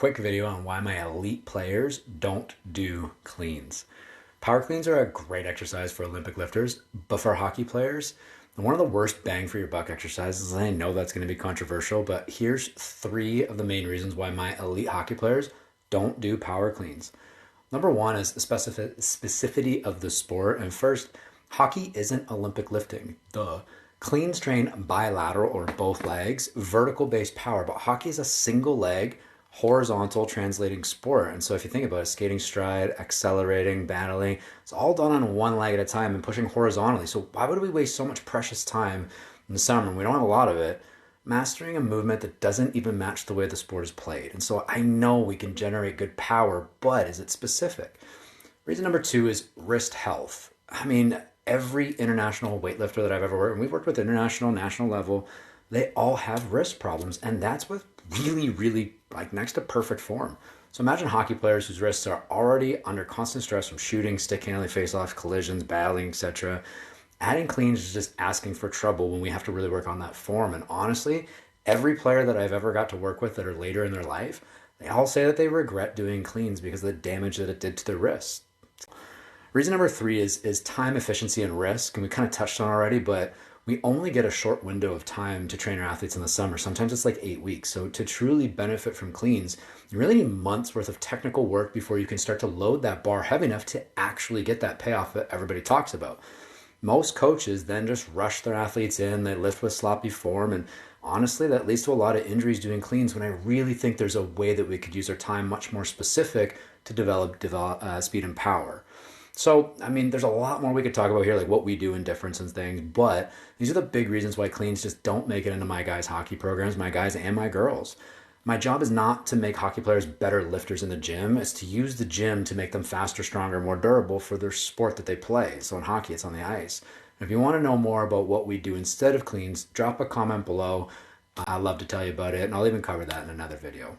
quick video on why my elite players don't do cleans. Power cleans are a great exercise for Olympic lifters, but for hockey players, one of the worst bang for your buck exercises, and I know that's going to be controversial, but here's three of the main reasons why my elite hockey players don't do power cleans. Number one is the specificity of the sport. And first, hockey isn't Olympic lifting. Duh. Cleans train bilateral or both legs, vertical based power, but hockey is a single leg, horizontal translating sport. And so if you think about it, skating stride, accelerating, battling, it's all done on one leg at a time and pushing horizontally. So why would we waste so much precious time in the summer, and we don't have a lot of it, mastering a movement that doesn't even match the way the sport is played? And so I know we can generate good power, but is it specific? Reason number two is wrist health. I mean, every international weightlifter that I've ever worked with, and we've worked with international, national level, they all have wrist problems. And that's with really like next to perfect form. So imagine hockey players whose wrists are already under constant stress from shooting, stick handling, face-off, collisions, battling, etc. Adding cleans is just asking for trouble when we have to really work on that form. And honestly, every player that I've ever got to work with that are later in their life, they all say that they regret doing cleans because of the damage that it did to their wrists. Reason number three is time efficiency and risk, and we kind of touched on already, but we only get a short window of time to train our athletes in the summer. Sometimes it's like 8 weeks. So to truly benefit from cleans, you really need months worth of technical work before you can start to load that bar heavy enough to actually get that payoff that everybody talks about. Most coaches then just rush their athletes in, they lift with sloppy form, and honestly, that leads to a lot of injuries doing cleans when I really think there's a way that we could use our time much more specific to develop speed and power. So, I mean, there's a lot more we could talk about here, like what we do in difference and things, but these are the big reasons why cleans just don't make it into my guys' hockey programs, my guys and my girls. My job is not to make hockey players better lifters in the gym. It's to use the gym to make them faster, stronger, more durable for their sport that they play. So in hockey, it's on the ice. And if you want to know more about what we do instead of cleans, drop a comment below. I'd love to tell you about it, and I'll even cover that in another video.